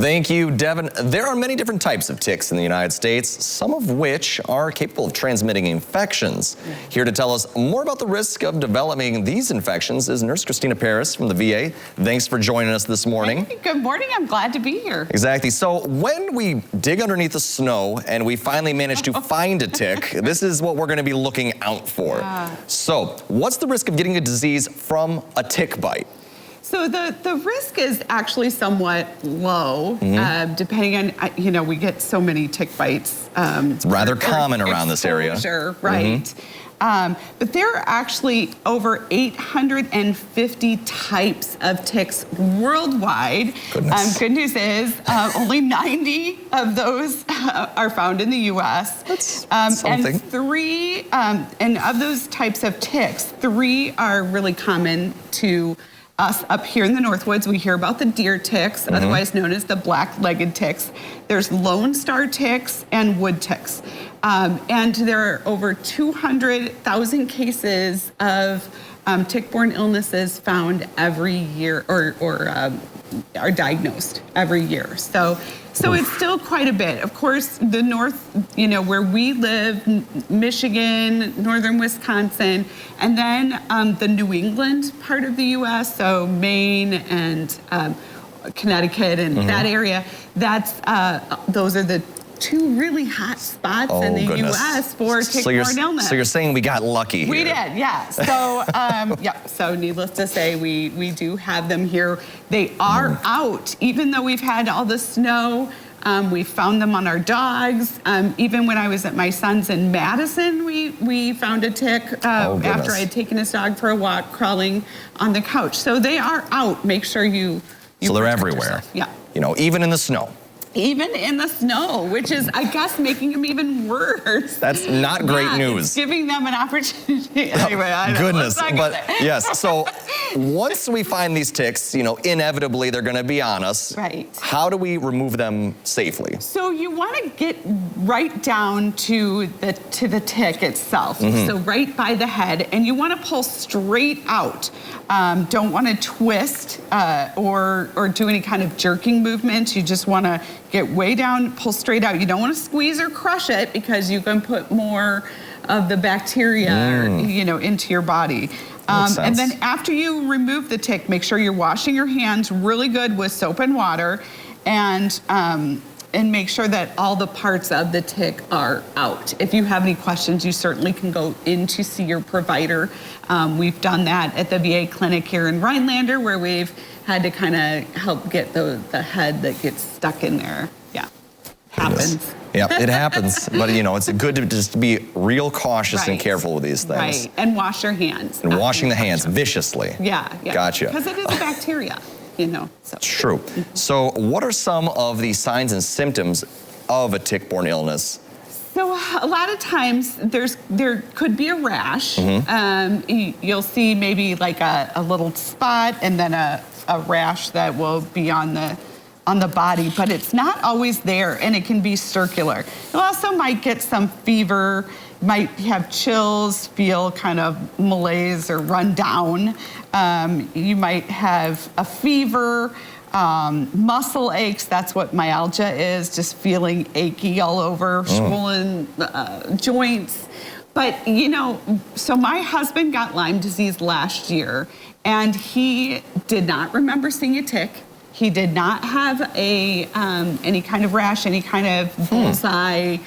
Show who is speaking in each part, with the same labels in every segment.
Speaker 1: Thank you, Devin. There are many different types of ticks in the United States, some of which are capable of transmitting infections. Here to tell us more about the risk of developing these infections is Nurse Christina Paris from the VA. Thanks for joining us this morning.
Speaker 2: Hey, good morning. I'm glad to be here.
Speaker 1: Exactly. So when we dig underneath the snow and we finally manage to find a tick, this is what we're going to be looking out for. So what's the risk of getting a disease from a tick bite?
Speaker 2: So the risk is actually somewhat low, depending on, we get so many tick bites.
Speaker 1: It's rather common around this area.
Speaker 2: Right. But there are actually over 850 types of ticks worldwide. Good news is only 90 of those are found in the U.S.
Speaker 1: That's something.
Speaker 2: And of those types of ticks, 3 are really common to us up here in the Northwoods. We hear about the deer ticks, otherwise known as the black-legged ticks. There's Lone Star ticks and wood ticks. And there are over 200,000 cases of tick-borne illnesses found every year, or are diagnosed every year. So it's still quite a bit. Of course, the north, where we live, Michigan, northern Wisconsin, and then the New England part of the U.S., so Maine and Connecticut and that area, those are the 2 really hot spots in the U.S. for tick-borne illness.
Speaker 1: So you're saying we got lucky here.
Speaker 2: We did, yeah. So, so needless to say, we do have them here. They are out, even though we've had all the snow. We found them on our dogs. Even when I was at my son's in Madison, we found a tick after I had taken his dog for a walk, crawling on the couch. So they are out. Make sure you
Speaker 1: so they're everywhere.
Speaker 2: Yourself. Yeah.
Speaker 1: Even in the snow.
Speaker 2: Even in the snow, which is, I guess, making them even worse.
Speaker 1: That's not great news.
Speaker 2: It's giving them an opportunity. Anyway, I know.
Speaker 1: Goodness, but yes. So once we find these ticks, inevitably they're going to be on us.
Speaker 2: Right.
Speaker 1: How do we remove them safely?
Speaker 2: So you want to get right down to the tick itself. So right by the head, and you want to pull straight out. Don't want to twist or do any kind of jerking movement. You just want to get way down, pull straight out. You don't want to squeeze or crush it because you can put more of the bacteria, into your body. And then after you remove the tick, make sure you're washing your hands really good with soap and water, and make sure that all the parts of the tick are out. If you have any questions, you certainly can go in to see your provider. We've done that at the VA clinic here in Rhinelander, where we've had to kind of help get the head that gets stuck in there. Yeah, happens.
Speaker 1: Yeah, it happens. But it's good to just be real cautious and careful with these things.
Speaker 2: Right, and wash your hands.
Speaker 1: And washing the hands viciously.
Speaker 2: Yeah.
Speaker 1: Gotcha.
Speaker 2: Because it is a bacteria, So.
Speaker 1: True. So what are some of the signs and symptoms of a tick-borne illness?
Speaker 2: So a lot of times there could be a rash. You'll see maybe like a little spot and then a rash that will be on the body, but it's not always there, and it can be circular. You also might get some fever, might have chills, feel kind of malaise or run down. You might have a fever, muscle aches. That's what myalgia is, just feeling achy all over, swollen joints. But, so my husband got Lyme disease last year, and he did not remember seeing a tick. He did not have any kind of rash, any kind of bullseye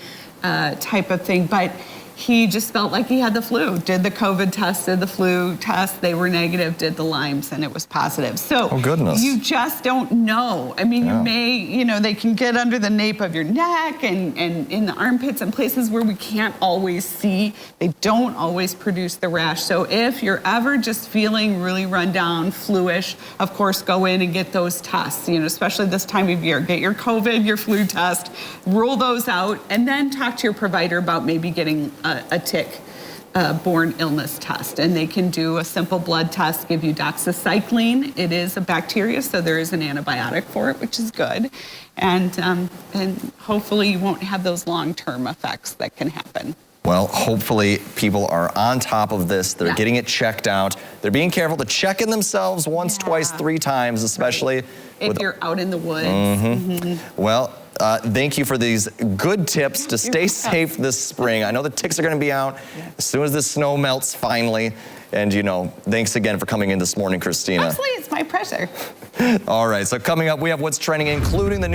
Speaker 2: type of thing, but he just felt like he had the flu. Did the COVID test, did the flu test, they were negative, did the Lyme's, and it was positive. So you just don't know. I mean, you may, they can get under the nape of your neck and in the armpits and places where we can't always see. They don't always produce the rash. So if you're ever just feeling really run down, flu-ish, of course, go in and get those tests, especially this time of year. Get your COVID, your flu test, rule those out, and then talk to your provider about maybe getting a tick-borne illness test. And they can do a simple blood test, give you doxycycline. It is a bacteria, so there is an antibiotic for it, which is good. And hopefully you won't have those long-term effects that can happen.
Speaker 1: Well, hopefully people are on top of this. They're getting it checked out. They're being careful to check in themselves once, twice, 3 times, especially
Speaker 2: if you're out in the woods.
Speaker 1: Well, thank you for these good tips to stay safe this spring. I know the ticks are going to be out as soon as the snow melts finally. And, you know, thanks again for coming in this morning, Christina.
Speaker 2: Absolutely, it's my pleasure.
Speaker 1: All right, so coming up, we have what's trending, including the